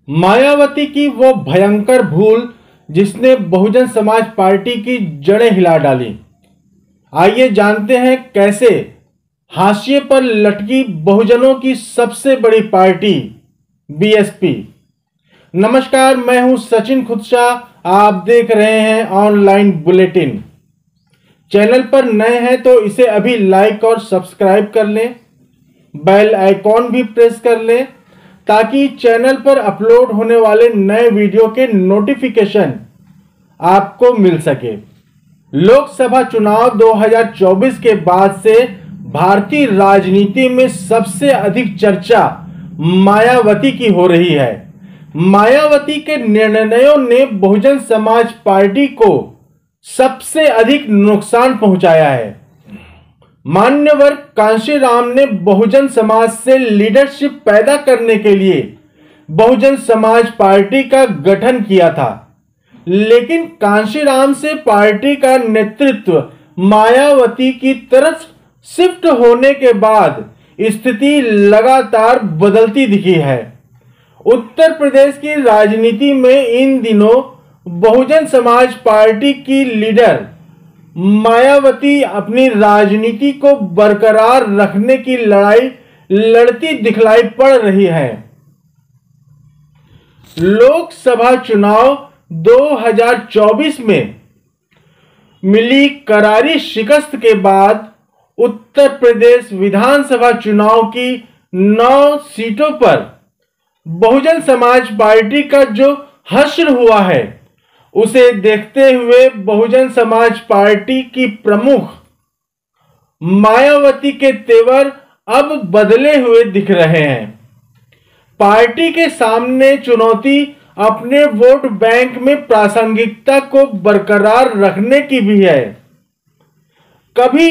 मायावती की वो भयंकर भूल जिसने बहुजन समाज पार्टी की जड़ें हिला डाली। आइए जानते हैं कैसे हाशिए पर लटकी बहुजनों की सबसे बड़ी पार्टी बीएसपी। नमस्कार, मैं हूं सचिन खुदशाह। आप देख रहे हैं ऑनलाइन बुलेटिन। चैनल पर नए हैं तो इसे अभी लाइक और सब्सक्राइब कर लें, बेल आइकॉन भी प्रेस कर लें ताकि चैनल पर अपलोड होने वाले नए वीडियो के नोटिफिकेशन आपको मिल सके। लोकसभा चुनाव 2024 के बाद से भारतीय राजनीति में सबसे अधिक चर्चा मायावती की हो रही है। मायावती के निर्णयों ने बहुजन समाज पार्टी को सबसे अधिक नुकसान पहुंचाया है। मान्यवर कांशीराम ने बहुजन समाज से लीडरशिप पैदा करने के लिए बहुजन समाज पार्टी का गठन किया था, लेकिन कांशीराम से पार्टी का नेतृत्व मायावती की तरफ शिफ्ट होने के बाद स्थिति लगातार बदलती दिखी है। उत्तर प्रदेश की राजनीति में इन दिनों बहुजन समाज पार्टी की लीडर मायावती अपनी राजनीति को बरकरार रखने की लड़ाई लड़ती दिखलाई पड़ रही है। लोकसभा चुनाव 2024 में मिली करारी शिकस्त के बाद उत्तर प्रदेश विधानसभा चुनाव की 9 सीटों पर बहुजन समाज पार्टी का जो हश्र हुआ है, उसे देखते हुए बहुजन समाज पार्टी की प्रमुख मायावती के तेवर अब बदले हुए दिख रहे हैं। पार्टी के सामने चुनौती अपने वोट बैंक में प्रासंगिकता को बरकरार रखने की भी है। कभी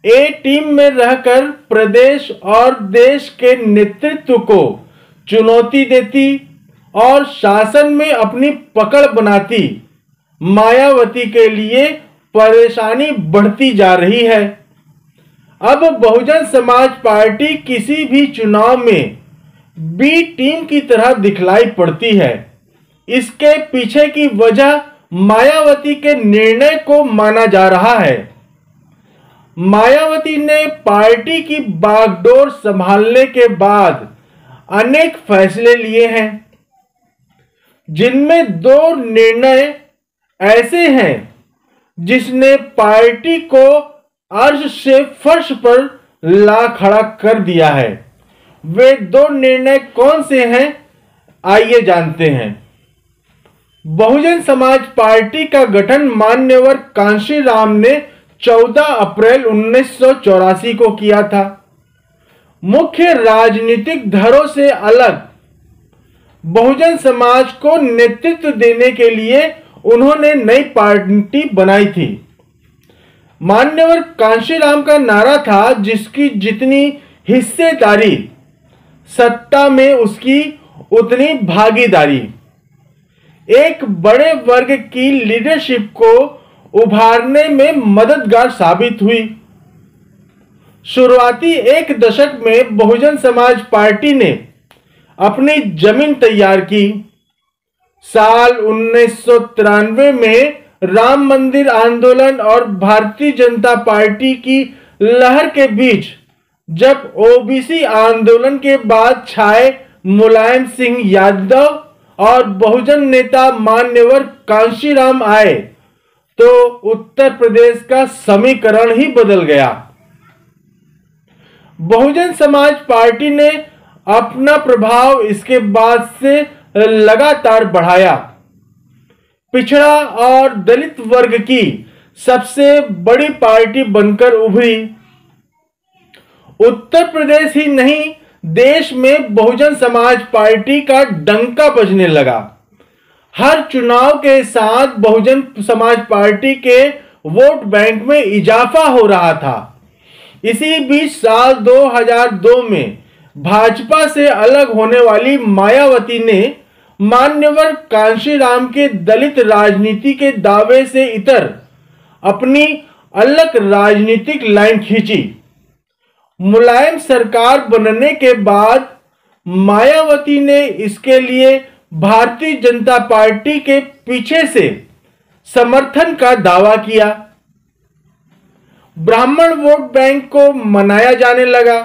ए टीम में रहकर प्रदेश और देश के नेतृत्व को चुनौती देती और शासन में अपनी पकड़ बनाती मायावती के लिए परेशानी बढ़ती जा रही है। अब बहुजन समाज पार्टी किसी भी चुनाव में बी टीम की तरह दिखलाई पड़ती है। इसके पीछे की वजह मायावती के निर्णय को माना जा रहा है। मायावती ने पार्टी की बागडोर संभालने के बाद अनेक फैसले लिए हैं, जिनमें 2 निर्णय ऐसे हैं जिसने पार्टी को अर्श से फर्श पर ला खड़ा कर दिया है। वे 2 निर्णय कौन से हैं, आइए जानते हैं। बहुजन समाज पार्टी का गठन मान्यवर कांशीराम ने 14 अप्रैल 1984 को किया था। मुख्य राजनीतिक धड़ों से अलग बहुजन समाज को नेतृत्व देने के लिए उन्होंने नई पार्टी बनाई थी। मान्यवर कांशीराम का नारा था, जिसकी जितनी हिस्सेदारी सत्ता में उसकी उतनी भागीदारी। एक बड़े वर्ग की लीडरशिप को उभारने में मददगार साबित हुई। शुरुआती 1 दशक में बहुजन समाज पार्टी ने अपनी जमीन तैयार की। साल 1993 में राम मंदिर आंदोलन और भारतीय जनता पार्टी की लहर के बीच जब ओबीसी आंदोलन के बाद छाए मुलायम सिंह यादव और बहुजन नेता मान्यवर कांशीराम आए, तो उत्तर प्रदेश का समीकरण ही बदल गया। बहुजन समाज पार्टी ने अपना प्रभाव इसके बाद से लगातार बढ़ाया। पिछड़ा और दलित वर्ग की सबसे बड़ी पार्टी बनकर उभरी। उत्तर प्रदेश ही नहीं, देश में बहुजन समाज पार्टी का डंका बजने लगा। हर चुनाव के साथ बहुजन समाज पार्टी के वोट बैंक में इजाफा हो रहा था। इसी बीच साल 2002 में भाजपा से अलग होने वाली मायावती ने मान्यवर कांशीराम के दलित राजनीति के दावे से इतर अपनी अलग राजनीतिक लाइन खींची। मुलायम सरकार बनने के बाद मायावती ने इसके लिए भारतीय जनता पार्टी के पीछे से समर्थन का दावा किया। ब्राह्मण वोट बैंक को मनाया जाने लगा।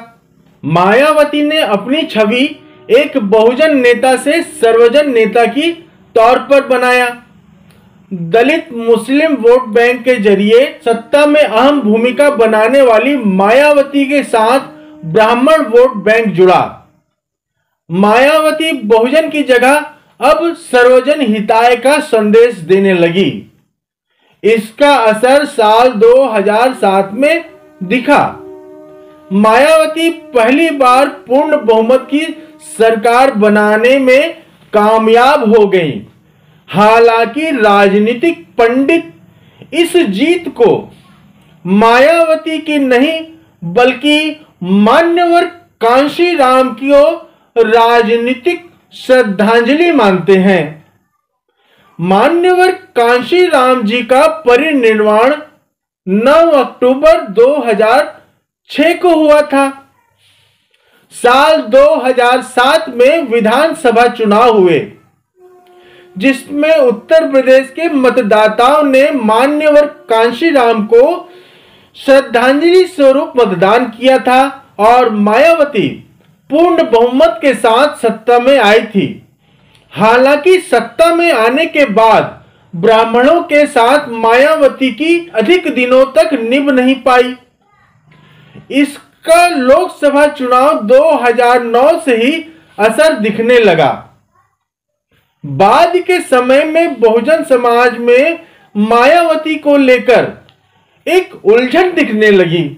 मायावती ने अपनी छवि एक बहुजन नेता से सर्वजन नेता की तौर पर बनाया। दलित मुस्लिम वोट बैंक के जरिए सत्ता में अहम भूमिका बनाने वाली मायावती के साथ ब्राह्मण वोट बैंक जुड़ा। मायावती बहुजन की जगह अब सर्वजन हिताय का संदेश देने लगी। इसका असर साल 2007 में दिखा। मायावती पहली बार पूर्ण बहुमत की सरकार बनाने में कामयाब हो गई। हालांकि राजनीतिक पंडित इस जीत को मायावती की नहीं बल्कि मान्यवर कांशीराम की राजनीतिक श्रद्धांजलि मानते हैं। मान्यवर कांशीराम जी का परिनिर्वाण 9 अक्टूबर 2006 को हुआ था। साल 2007 में विधानसभा चुनाव हुए, जिसमें उत्तर प्रदेश के मतदाताओं ने मान्यवर कांशीराम को श्रद्धांजलि स्वरूप मतदान किया था और मायावती पूर्ण बहुमत के साथ सत्ता में आई थी। हालांकि सत्ता में आने के बाद ब्राह्मणों के साथ मायावती की अधिक दिनों तक निभ नहीं पाई। इसका लोकसभा चुनाव 2009 से ही असर दिखने लगा। बाद के समय में बहुजन समाज में मायावती को लेकर एक उलझन दिखने लगी।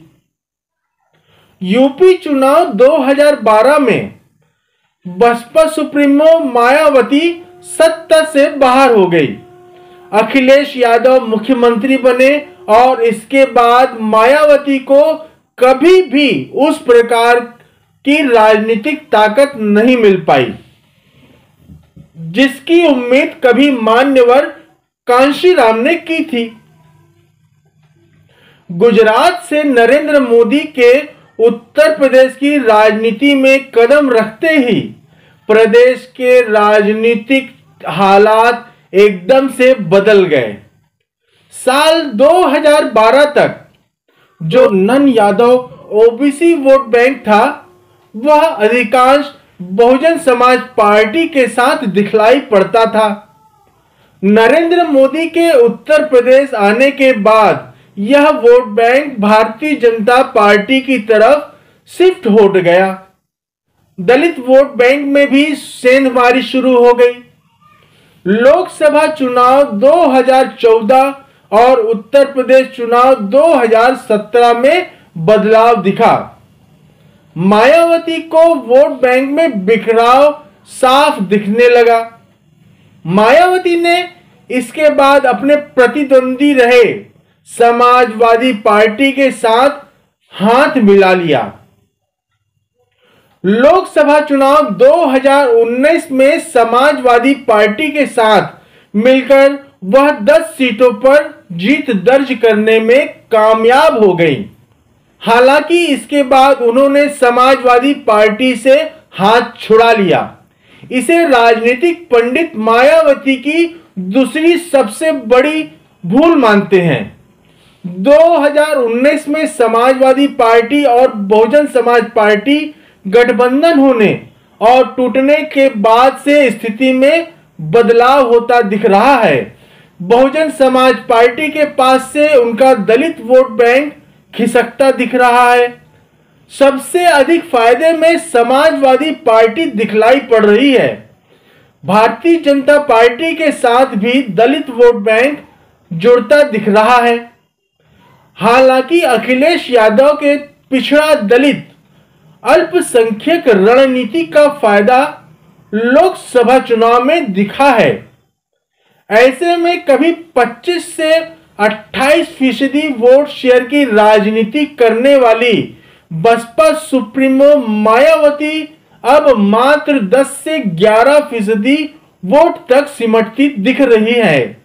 यूपी चुनाव 2012 में बसपा सुप्रीमो मायावती सत्ता से बाहर हो गई। अखिलेश यादव मुख्यमंत्री बने और इसके बाद मायावती को कभी भी उस प्रकार की राजनीतिक ताकत नहीं मिल पाई जिसकी उम्मीद कभी मान्यवर कांशीराम ने की थी। गुजरात से नरेंद्र मोदी के उत्तर प्रदेश की राजनीति में कदम रखते ही प्रदेश के राजनीतिक हालात एकदम से बदल गए। साल 2012 तक जो non Yadav OBC vote bank था, वह अधिकांश बहुजन समाज पार्टी के साथ दिखलाई पड़ता था। नरेंद्र मोदी के उत्तर प्रदेश आने के बाद यह vote bank Bharatiya Janata party की तरफ शिफ्ट हो गया। दलित वोट बैंक में भी सेंधमारी शुरू हो गई। लोकसभा चुनाव 2014 और उत्तर प्रदेश चुनाव 2017 में बदलाव दिखा। मायावती को वोट बैंक में बिखराव साफ दिखने लगा। मायावती ने इसके बाद अपने प्रतिद्वंदी रहे समाजवादी पार्टी के साथ हाथ मिला लिया। लोकसभा चुनाव 2019 में समाजवादी पार्टी के साथ मिलकर वह 10 सीटों पर जीत दर्ज करने में कामयाब हो गई। हालांकि इसके बाद उन्होंने समाजवादी पार्टी से हाथ छुड़ा लिया। इसे राजनीतिक पंडित मायावती की दूसरी सबसे बड़ी भूल मानते हैं। 2019 में समाजवादी पार्टी और बहुजन समाज पार्टी गठबंधन होने और टूटने के बाद से स्थिति में बदलाव होता दिख रहा है। बहुजन समाज पार्टी के पास से उनका दलित वोट बैंक खिसकता दिख रहा है। सबसे अधिक फायदे में समाजवादी पार्टी दिखलाई पड़ रही है। भारतीय जनता पार्टी के साथ भी दलित वोट बैंक जुड़ता दिख रहा है। हालांकि अखिलेश यादव के पिछड़ा दलित अल्पसंख्यक रणनीति का फायदा लोकसभा चुनाव में दिखा है। ऐसे में कभी 25 से 28% वोट शेयर की राजनीति करने वाली बसपा सुप्रीमो मायावती अब मात्र 10 से 11% वोट तक सिमटती दिख रही है।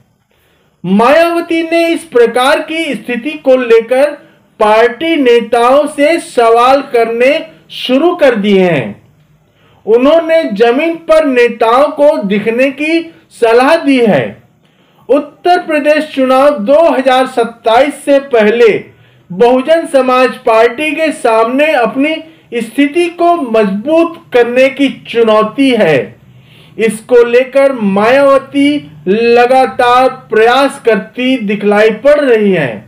मायावती ने इस प्रकार की स्थिति को लेकर पार्टी नेताओं से सवाल करने शुरू कर दिए हैं। उन्होंने जमीन पर नेताओं को दिखने की सलाह दी है। उत्तर प्रदेश चुनाव 2027 से पहले बहुजन समाज पार्टी के सामने अपनी स्थिति को मजबूत करने की चुनौती है। इसको लेकर मायावती लगातार प्रयास करती दिखलाई पड़ रही हैं।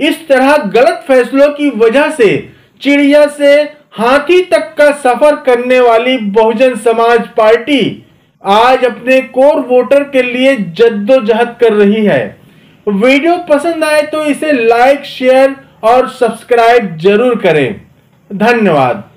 इस तरह गलत फैसलों की वजह से चिड़िया से हाथी तक का सफर करने वाली बहुजन समाज पार्टी आज अपने कोर वोटर के लिए जद्दोजहद कर रही है। वीडियो पसंद आए तो इसे लाइक, शेयर और सब्सक्राइब जरूर करें। धन्यवाद।